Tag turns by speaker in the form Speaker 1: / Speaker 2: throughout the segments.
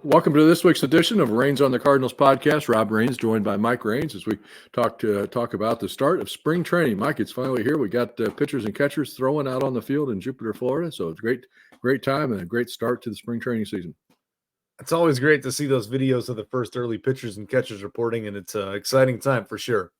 Speaker 1: Welcome to this week's edition of Rains on the Cardinals podcast. Rob Rains, joined by Mike Rains, as we talk about the start of spring training. Mike, it's finally here. We got pitchers and catchers throwing out on the field in Jupiter, Florida. So it's great time and a great start to the spring training season.
Speaker 2: It's always great to see those videos of the first early pitchers and catchers reporting, and it's an exciting time for sure.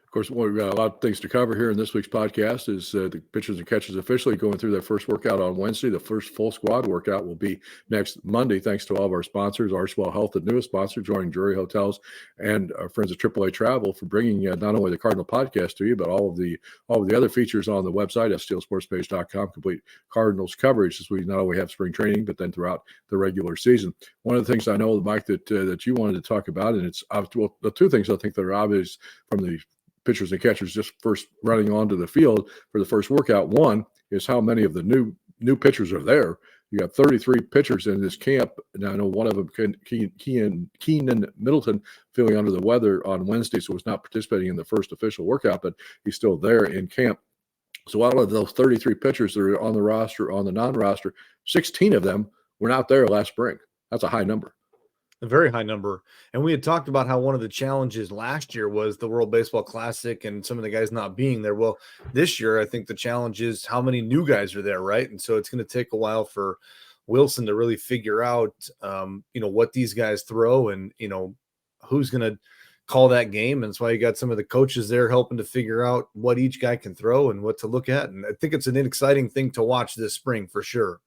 Speaker 1: Of course, we've got a lot of things to cover here in this week's podcast. Is the pitchers and catchers officially going through their first workout on Wednesday. The first full squad workout will be next Monday, thanks to all of our sponsors, Archwell Health, the newest sponsor, joining Drury Hotels, and our friends at AAA Travel for bringing not only the Cardinal podcast to you, but all of the other features on the website at steelsportspage.com. Complete Cardinals coverage, as we not only have spring training, but then throughout the regular season. One of the things I know, Mike, that you wanted to talk about, and it's the two things I think that are obvious from the pitchers and catchers just first running onto the field for the first workout. One is how many of the new pitchers are there. You got 33 pitchers in this camp. Now I know one of them, Keenan Middleton, feeling under the weather on Wednesday, so was not participating in the first official workout, but he's still there in camp. So out of those 33 pitchers that are on the roster, on the non-roster, 16 of them were not there last spring. That's a high number.
Speaker 2: A very high number. And we had talked about how one of the challenges last year was the World Baseball Classic and some of the guys not being there. Well, this year, I think the challenge is how many new guys are there, right? And so it's going to take a while for Wilson to really figure out, what these guys throw and, who's going to call that game. And that's why you got some of the coaches there helping to figure out what each guy can throw and what to look at. And I think it's an exciting thing to watch this spring for sure.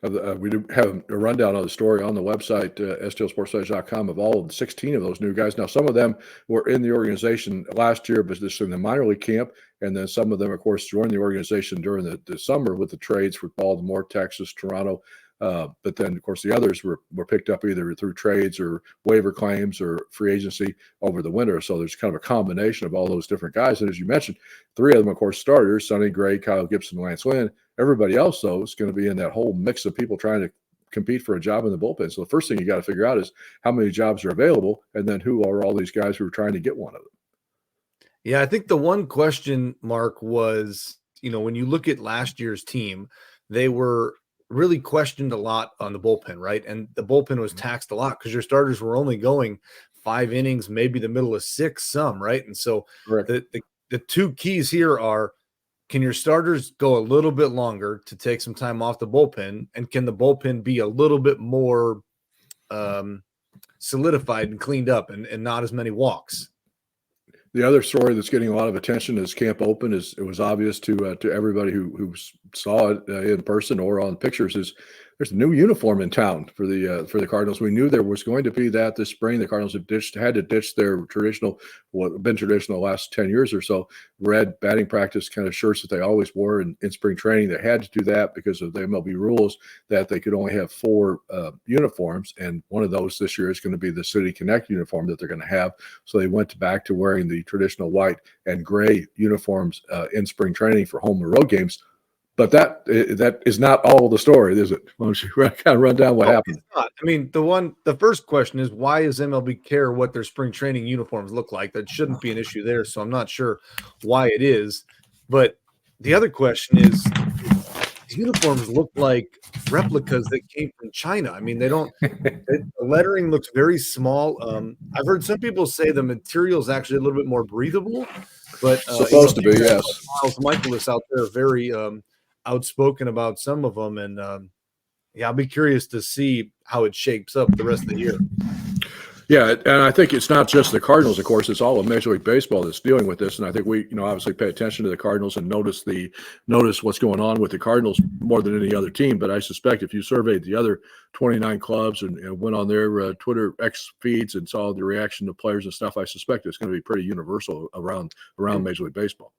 Speaker 1: We do have a rundown of the story on the website, steelsportspage.com, of all of the 16 of those new guys. Now, some of them were in the organization last year, but this in the minor league camp. And then some of them, of course, joined the organization during the summer with the trades for Baltimore, Texas, Toronto. But then, of course, the others were picked up either through trades or waiver claims or free agency over the winter. So there's kind of a combination of all those different guys. And as you mentioned, three of them, of course, starters: Sonny Gray, Kyle Gibson, Lance Lynn. Everybody else, though, is going to be in that whole mix of people trying to compete for a job in the bullpen. So the first thing you got to figure out is how many jobs are available, and then who are all these guys who are trying to get one of them.
Speaker 2: Yeah, I think the one question mark was, when you look at last year's team, they were really questioned a lot on the bullpen, right? And the bullpen was taxed a lot because your starters were only going 5 innings, maybe the middle of 6, some, right? And so the two keys here are, can your starters go a little bit longer to take some time off the bullpen? And can the bullpen be a little bit more solidified and cleaned up and not as many walks?
Speaker 1: The other story that's getting a lot of attention as camp open it was obvious to everybody who saw it in person or on pictures, is there's a new uniform in town for the Cardinals. We knew there was going to be that this spring. The Cardinals had to ditch their traditional, what been traditional the last 10 years or so, red batting practice kind of shirts that they always wore in spring training. They had to do that because of the MLB rules that they could only have 4 uniforms, and one of those this year is going to be the City Connect uniform that they're going to have. So they went back to wearing the traditional white and gray uniforms in spring training for home and road games. But that is not all the story, is it? Why don't you kind of run down what happened?
Speaker 2: It's not. I mean, the first question is, why does MLB care what their spring training uniforms look like? That shouldn't be an issue there, so I'm not sure why it is. But the other question is, these uniforms look like replicas that came from China. I mean, the lettering looks very small. I've heard some people say the material is actually a little bit more breathable, but
Speaker 1: supposed to be, yes.
Speaker 2: Miles Michaelis out there very outspoken about some of them, and I'll be curious to see how it shapes up the rest of the year.
Speaker 1: Yeah, and I think it's not just the Cardinals, of course. It's all of Major League Baseball that's dealing with this. And I think we, obviously pay attention to the Cardinals and notice what's going on with the Cardinals more than any other team. But I suspect if you surveyed the other 29 clubs and went on their Twitter X feeds and saw the reaction of players and stuff, I suspect it's going to be pretty universal around Major League Baseball.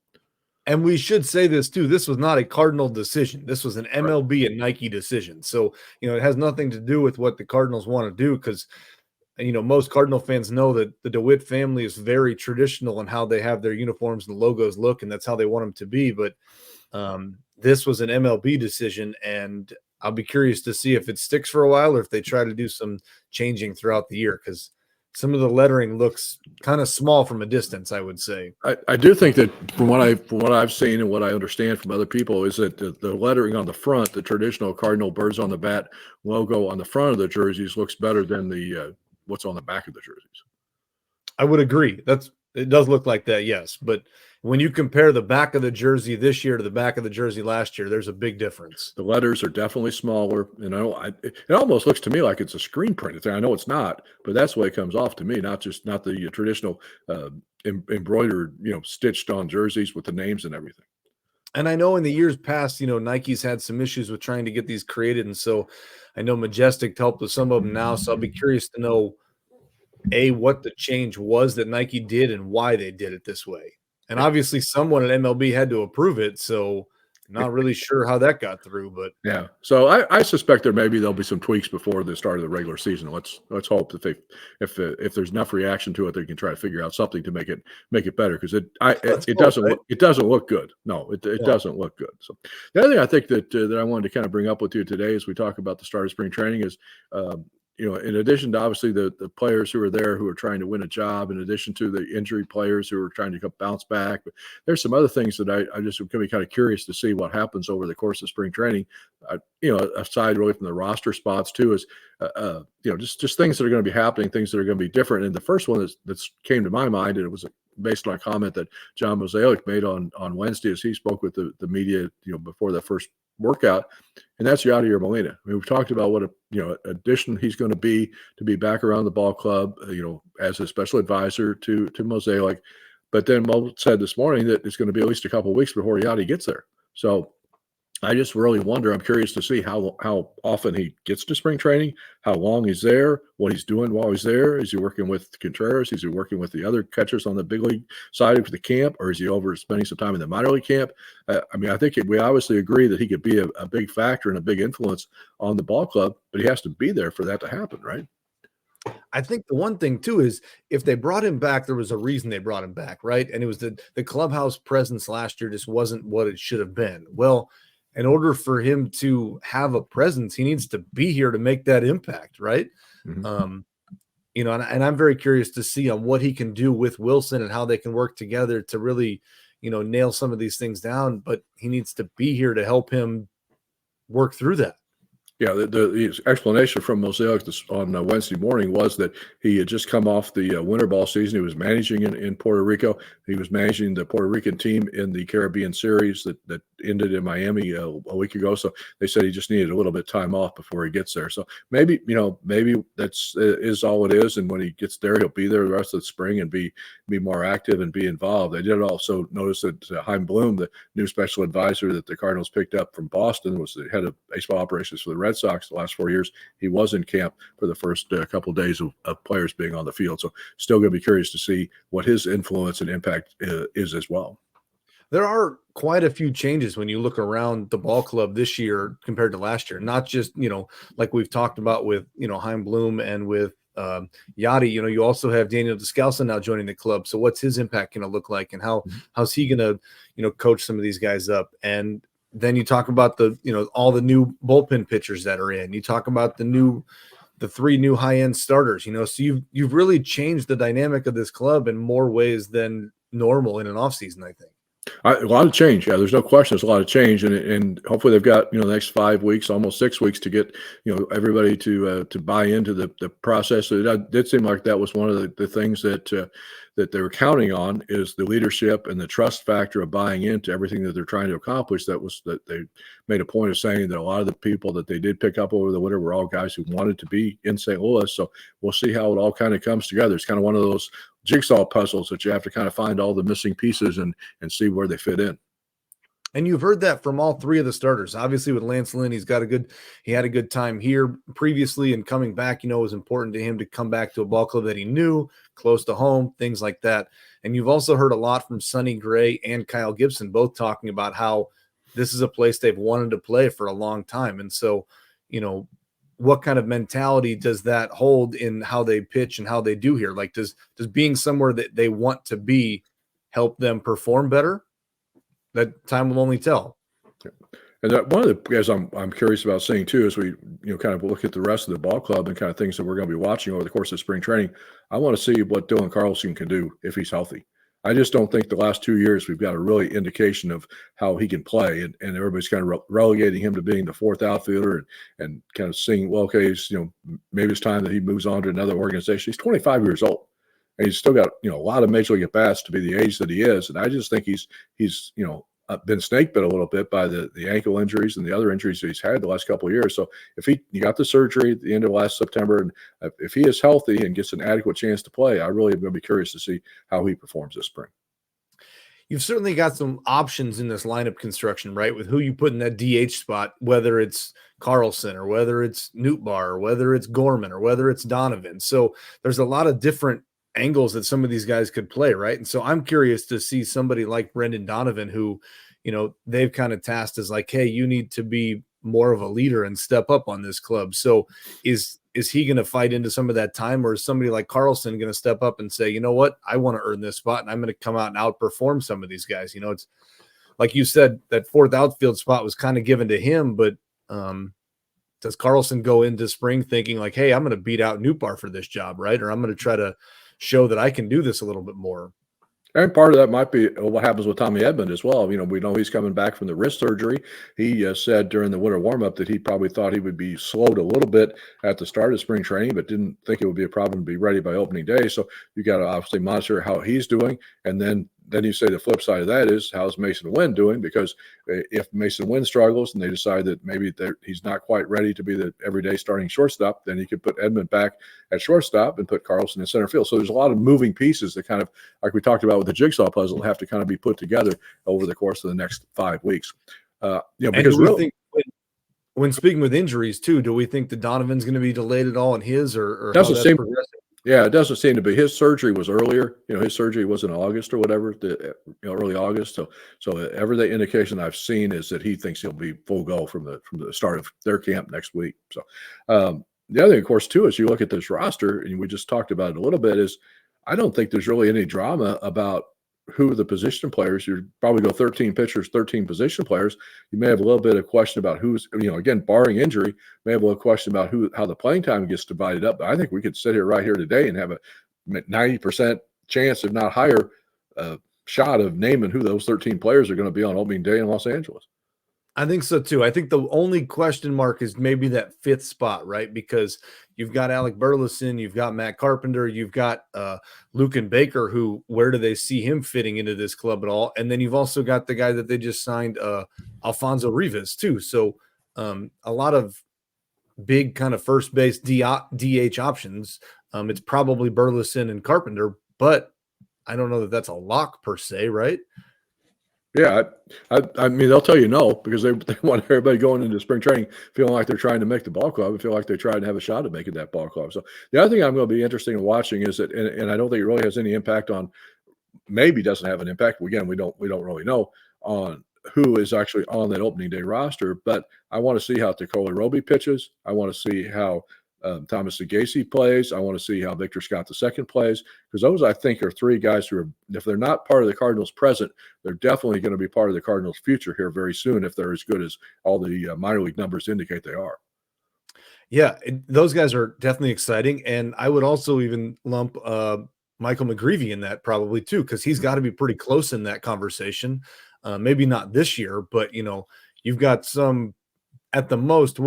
Speaker 2: And we should say this too. This was not a Cardinal decision. This was an MLB and Nike decision. So, it has nothing to do with what the Cardinals want to do, because most Cardinal fans know that the DeWitt family is very traditional in how they have their uniforms and logos look, and that's how they want them to be. But this was an MLB decision, and I'll be curious to see if it sticks for a while or if they try to do some changing throughout the year, because some of the lettering looks kind of small from a distance, I would say.
Speaker 1: I do think that from what I've seen and what I understand from other people is that the lettering on the front, the traditional Cardinal birds on the bat logo on the front of the jerseys looks better than the what's on the back of the jerseys.
Speaker 2: I would agree. It does look like that, yes. But when you compare the back of the jersey this year to the back of the jersey last year, there's a big difference.
Speaker 1: The letters are definitely smaller. It almost looks to me like it's a screen print thing. I know it's not, but that's the way it comes off to me. Not the traditional embroidered, stitched on jerseys with the names and everything.
Speaker 2: And I know in the years past, Nike's had some issues with trying to get these created, and so I know Majestic helped with some of them now. So I'll be curious to know what the change was that Nike did and why they did it this way. And obviously someone at MLB had to approve it, so not really sure how that got through, but
Speaker 1: yeah. So I suspect there'll be some tweaks before the start of the regular season. Let's hope that if there's enough reaction to it, they can try to figure out something to make it better, because it doesn't look good. No, it doesn't look good. So the other thing I think that I wanted to kind of bring up with you today as we talk about the start of spring training is in addition to obviously the players who are there who are trying to win a job, in addition to the injury players who are trying to bounce back, but there's some other things that I just am going to be kind of curious to see what happens over the course of spring training. Aside really from the roster spots too, is just things that are going to be happening, things that are going to be different. And the first one that's came to my mind, and it was based on a comment that John Mozeliak made on Wednesday as he spoke with the media, before the first workout, and that's Yadier Molina. I mean, we've talked about what addition he's going to be back around the ball club, as a special advisor to Mosaic. But then Mo said this morning that it's going to be at least a couple of weeks before Yadi gets there. So I just really wonder. I'm curious to see how often he gets to spring training, how long he's there, what he's doing while he's there. Is he working with Contreras? Is he working with the other catchers on the big league side of the camp, or is he over spending some time in the minor league camp? I think we obviously agree that he could be a big factor and a big influence on the ball club, but he has to be there for that to happen, right?
Speaker 2: I think the one thing too is if they brought him back, there was a reason they brought him back, right? And it was the clubhouse presence last year just wasn't what it should have been. Well, in order for him to have a presence, he needs to be here to make that impact, right?
Speaker 1: Mm-hmm.
Speaker 2: And I'm very curious to see on what he can do with Wilson and how they can work together to really, nail some of these things down. But he needs to be here to help him work through that.
Speaker 1: Yeah, the explanation from Mosaic on Wednesday morning was that he had just come off the winter ball season. He was managing in Puerto Rico. He was managing the Puerto Rican team in the Caribbean Series that ended in Miami a week ago. So they said he just needed a little bit of time off before he gets there. So maybe that's is all it is. And when he gets there, he'll be there the rest of the spring and be more active and be involved. I did also notice that Chaim Bloom, the new special advisor that the Cardinals picked up from Boston, was the head of baseball operations for the Red Sox the last 4 years. He was in camp for the first couple of days of players being on the field. So still going to be curious to see what his influence and impact is as well.
Speaker 2: There are quite a few changes when you look around the ball club this year compared to last year. Not just, like we've talked about with, Chaim Bloom and with Yadi, you also have Daniel Descalso now joining the club. So what's his impact going to look like, and how's he going to, coach some of these guys up? And then you talk about all the new bullpen pitchers that are in. You talk about the 3 new high-end starters, so you've really changed the dynamic of this club in more ways than normal in an offseason, I think.
Speaker 1: A lot of change. Yeah, there's no question. There's a lot of change, and hopefully they've got the next 5 weeks, almost 6 weeks, to get everybody to buy into the process. So it did seem like that was one of the things that they were counting on, is the leadership and the trust factor of buying into everything that they're trying to accomplish. That they made a point of saying that a lot of the people that they did pick up over the winter were all guys who wanted to be in St. Louis. So we'll see how it all kind of comes together. It's kind of one of those jigsaw puzzles that you have to kind of find all the missing pieces and see where they fit in.
Speaker 2: And you've heard that from all 3 of the starters. Obviously with Lance Lynn, he had a good time here previously, and coming back, it was important to him to come back to a ball club that he knew, close to home, things like that. And you've also heard a lot from Sonny Gray and Kyle Gibson, both talking about how this is a place they've wanted to play for a long time. And so, what kind of mentality does that hold in how they pitch and how they do here? Like, does being somewhere that they want to be help them perform better? That time will only tell.
Speaker 1: And that one of the guys I'm curious about seeing too, as we kind of look at the rest of the ball club and kind of things that we're going to be watching over the course of spring training. I want to see what Dylan Carlson can do if he's healthy. I just don't think the last 2 years we've got a really indication of how he can play, and everybody's kind of relegating him to being the fourth outfielder and kind of seeing, well, okay, maybe it's time that he moves on to another organization. He's 25 years old, and he's still got a lot of major league at bats to be the age that he is, and I just think he's been snake bit a little bit by the ankle injuries and the other injuries that he's had the last couple of years. So if he got the surgery at the end of last September, and if he is healthy and gets an adequate chance to play, I really am going to be curious to see how he performs this spring.
Speaker 2: You've certainly got some options in this lineup construction, right? With who you put in that DH spot, whether it's Carlson or whether it's Nootbaar or whether it's Gorman or whether it's Donovan. So there's a lot of different angles that some of these guys could play, right? And so I'm curious to see somebody like Brendan Donovan, who, they've kind of tasked as like, hey, you need to be more of a leader and step up on this club. So is he going to fight into some of that time, or is somebody like Carlson going to step up and say, you know what, I want to earn this spot and I'm going to come out and outperform some of these guys? It's like you said, that fourth outfield spot was kind of given to him, but does Carlson go into spring thinking like, hey, I'm going to beat out Nootbaar for this job, right? Or I'm going to try to show that I can do this a little bit more?
Speaker 1: And part of that might be what happens with Tommy Edman as well. We know he's coming back from the wrist surgery. He said during the winter warmup that he probably thought he would be slowed a little bit at the start of spring training, but didn't think it would be a problem to be ready by opening day. So you got to obviously monitor how he's doing. And then you say the flip side of that is, how's Mason Wynn doing? Because if Mason Wynn struggles and they decide that maybe he's not quite ready to be the everyday starting shortstop, then you could put Edman back at shortstop and put Carlson in center field. So there's a lot of moving pieces that kind of, like we talked about with the jigsaw puzzle, have to kind of be put together over the course of the next 5 weeks. Because
Speaker 2: really, when speaking with injuries too, do we think that Donovan's going to be delayed at all in his, or how that's progressing?
Speaker 1: Yeah, it doesn't seem to be. His surgery was earlier. His surgery was in August or whatever, early August. So every indication I've seen is that he thinks he'll be full go from the start of their camp next week. So the other thing, of course, too, is you look at this roster, and we just talked about it a little bit, is I don't think there's really any drama about who the position players. You probably go 13 pitchers, 13 position players. You may have a little bit of question about who's, again, barring injury, may have a little question about how the playing time gets divided up. But I think we could sit right here today and have a 90% chance, if not higher, shot of naming who those 13 players are going to be on opening day in Los Angeles.
Speaker 2: I think so too. I think the only question mark is maybe that fifth spot, right? Because you've got Alec Burleson, you've got Matt Carpenter, you've got Lucan Baker, who, where do they see him fitting into this club at all? And then you've also got the guy that they just signed, Alfonso Rivas, too. So a lot of big kind of first base DH options. It's probably Burleson and Carpenter, but I don't know that that's a lock per se, right?
Speaker 1: Yeah, I mean, they'll tell you no, because they want everybody going into spring training feeling like they're trying to make the ball club and feel like they're trying to have a shot at making that ball club. So the other thing I'm going to be interested in watching is that, and I don't think it really has any impact on, maybe doesn't have an impact. Again, we don't really know on who is actually on that opening day roster, but I want to see how Tekola Roby pitches. I want to see how Thomas Sagasi plays. I want to see how Victor Scott II plays, because those, I think, are three guys who are, if they're not part of the Cardinals present, they're definitely going to be part of the Cardinals future here very soon, if they're as good as all the minor league numbers indicate they are.
Speaker 2: Yeah, those guys are definitely exciting. And I would also even lump Michael McGreevy in that probably too, because he's got to be pretty close in that conversation. Maybe not this year, but, you've got some, at the most,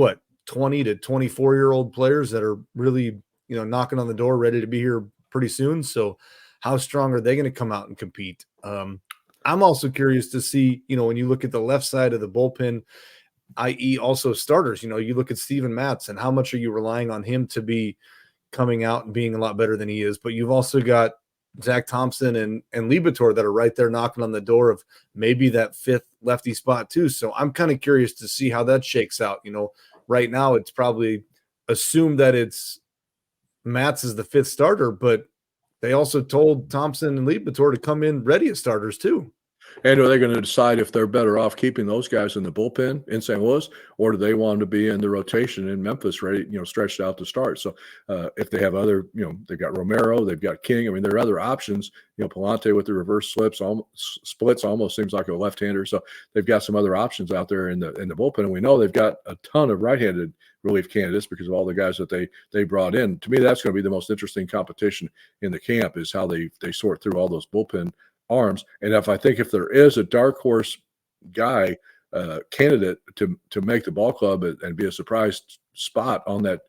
Speaker 2: 20 to 24-year-old players that are really, knocking on the door, ready to be here pretty soon. So how strong are they going to come out and compete? I'm also curious to see, when you look at the left side of the bullpen, i.e. also starters, you look at Steven Matz and how much are you relying on him to be coming out and being a lot better than he is. But you've also got Zach Thompson and Libator that are right there knocking on the door of maybe that fifth lefty spot too. So I'm kind of curious to see how that shakes out. Right now it's probably assumed that it's Matz is the fifth starter, but they also told Thompson and Libator to come in ready as starters too.
Speaker 1: And are they going to decide if they're better off keeping those guys in the bullpen in St. Louis, or do they want them to be in the rotation in Memphis, ready, stretched out to start? So if they have other, they've got Romero, they've got King. I mean, there are other options. Palante with the reverse splits almost seems like a left-hander. So they've got some other options out there in the bullpen, and we know they've got a ton of right-handed relief candidates because of all the guys that they brought in. To me, that's going to be the most interesting competition in the camp, is how they sort through all those bullpen arms. And if there is a dark horse guy candidate to make the ball club and be a surprise spot on that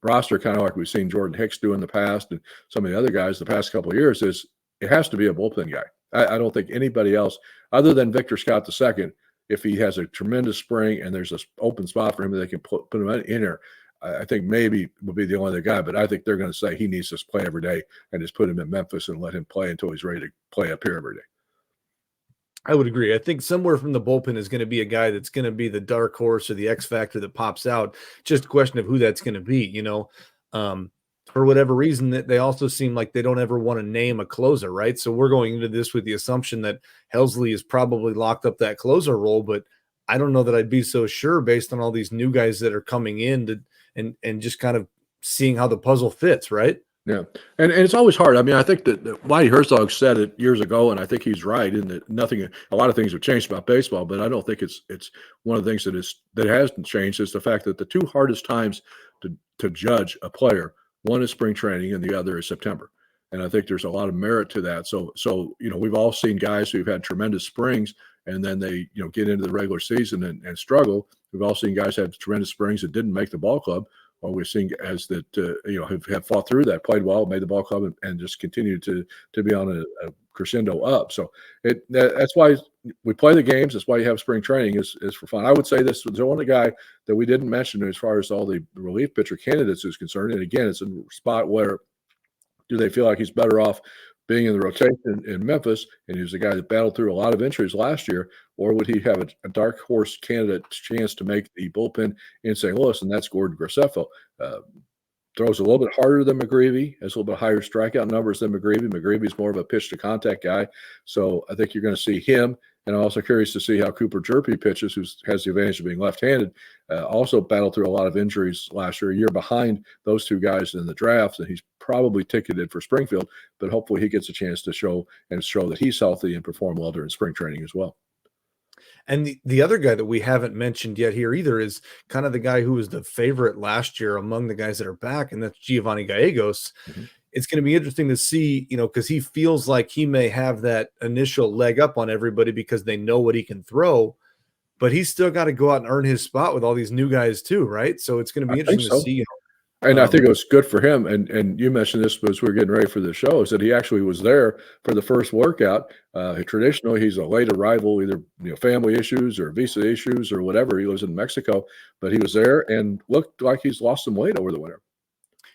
Speaker 1: roster, kind of like we've seen Jordan Hicks do in the past and some of the other guys the past couple of years, is it has to be a bullpen guy. I don't think anybody else other than Victor Scott II, if he has a tremendous spring and there's an open spot for him that they can put him in there, I think maybe will be the only other guy. But I think they're going to say he needs to play every day and just put him in Memphis and let him play until he's ready to play up here every day.
Speaker 2: I would agree. I think somewhere from the bullpen is going to be a guy that's going to be the dark horse or the X factor that pops out. Just a question of who that's going to be, for whatever reason, that they also seem like they don't ever want to name a closer, right? So we're going into this with the assumption that Helsley is probably locked up that closer role, but I don't know that I'd be so sure based on all these new guys that are coming in and just kind of seeing how the puzzle fits, right?
Speaker 1: Yeah, and it's always hard. I mean, I think that Whitey Herzog said it years ago, and I think he's right in that a lot of things have changed about baseball, but I don't think it's one of the things that hasn't changed is the fact that the two hardest times to judge a player, one is spring training and the other is September. And I think there's a lot of merit to that. So we've all seen guys who've had tremendous springs and then they get into the regular season and struggle. We've all seen guys have tremendous springs that didn't make the ball club. Or we've seen guys that have fought through that, played well, made the ball club, and just continued to be on a crescendo up. So that's why we play the games. That's why you have spring training is for fun. I would say this was the only guy that we didn't mention as far as all the relief pitcher candidates is concerned. And again, it's a spot where do they feel like he's better off being in the rotation in Memphis, and he was a guy that battled through a lot of injuries last year, or would he have a dark horse candidate chance to make the bullpen in St. Louis, and that's Gordon Graceffo. Throws a little bit harder than McGreevy, has a little bit higher strikeout numbers than McGreevy. McGreevy's more of a pitch-to-contact guy, so I think you're going to see him. And I'm also curious to see how Cooper Jerpy pitches, who has the advantage of being left-handed, also battled through a lot of injuries last year, a year behind those two guys in the draft, and he's probably ticketed for Springfield, but hopefully he gets a chance to show that he's healthy and perform well during spring training as well.
Speaker 2: And the other guy that we haven't mentioned yet here either is kind of the guy who was the favorite last year among the guys that are back, and that's Giovanni Gallegos. Mm-hmm. It's going to be interesting to see, because he feels like he may have that initial leg up on everybody because they know what he can throw, but he's still got to go out and earn his spot with all these new guys too, right? So it's going to be interesting to see.
Speaker 1: And I think it was good for him. And you mentioned this as we were getting ready for the show, is that he actually was there for the first workout. Traditionally, he's a late arrival, either family issues or visa issues or whatever. He lives in Mexico, but he was there and looked like he's lost some weight over the winter.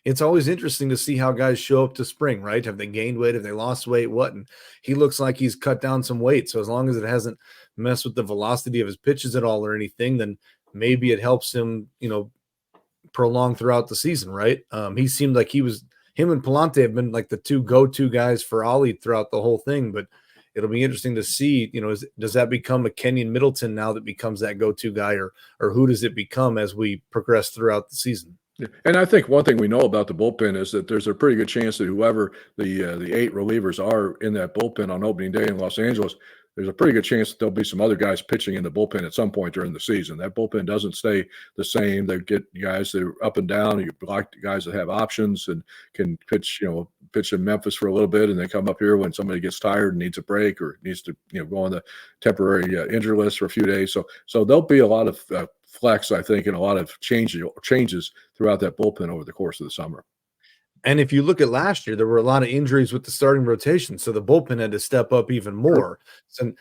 Speaker 2: It's always interesting to see how guys show up to spring, right? Have they gained weight? Have they lost weight? What? And he looks like he's cut down some weight. So as long as it hasn't messed with the velocity of his pitches at all or anything, then maybe it helps him, prolong throughout the season, right? He seemed like him and Palante have been like the two go-to guys for Ollie throughout the whole thing, but it'll be interesting to see, does that become a Kenyon Middleton now that becomes that go-to guy, or who does it become as we progress throughout the season?
Speaker 1: Yeah. And I think one thing we know about the bullpen is that there's a pretty good chance that whoever the 8 relievers are in that bullpen on opening day in Los Angeles, there's a pretty good chance that there'll be some other guys pitching in the bullpen at some point during the season. That bullpen doesn't stay the same. They get guys that are up and down. You like guys that have options and can pitch in Memphis for a little bit, and they come up here when somebody gets tired and needs a break or needs to go on the temporary injury list for a few days. So there'll be a lot of flex, I think, and a lot of changes throughout that bullpen over the course of the summer.
Speaker 2: And if you look at last year, there were a lot of injuries with the starting rotation, so the bullpen had to step up even more. So,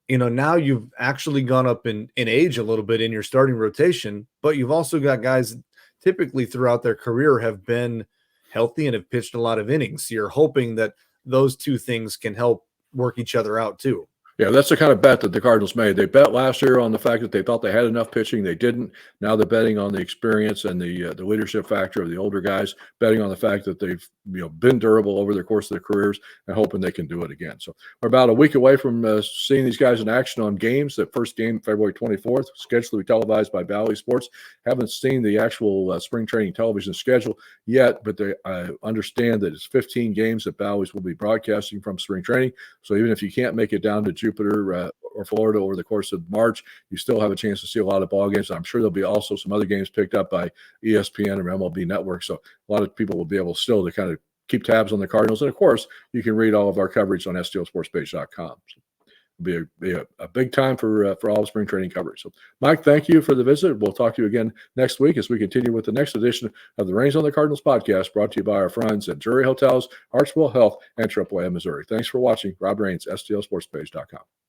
Speaker 2: now you've actually gone up in age a little bit in your starting rotation, but you've also got guys typically throughout their career have been healthy and have pitched a lot of innings. So you're hoping that those two things can help work each other out too.
Speaker 1: Yeah, that's the kind of bet that the Cardinals made. They bet last year on the fact that they thought they had enough pitching. They didn't. Now they're betting on the experience and the leadership factor of the older guys, betting on the fact that they've been durable over the course of their careers and hoping they can do it again. So we're about a week away from seeing these guys in action on games. That first game, February 24th, scheduled to be televised by Valley Sports. Haven't seen the actual spring training television schedule yet, but I understand that it's 15 games that Bally's will be broadcasting from spring training. So even if you can't make it down to Jupiter or Florida over the course of March, you still have a chance to see a lot of ball games. I'm sure there'll be also some other games picked up by ESPN or MLB Network. So a lot of people will be able still to kind of keep tabs on the Cardinals. And of course, you can read all of our coverage on STLSportsPage.com. So it'll be a big time for all of spring training coverage. So, Mike, thank you for the visit. We'll talk to you again next week as we continue with the next edition of the Reins on the Cardinals podcast, brought to you by our friends at Drury Hotels, Hartswell Health, and AAA Missouri. Thanks for watching. Rob Reins, STLSportsPage.com.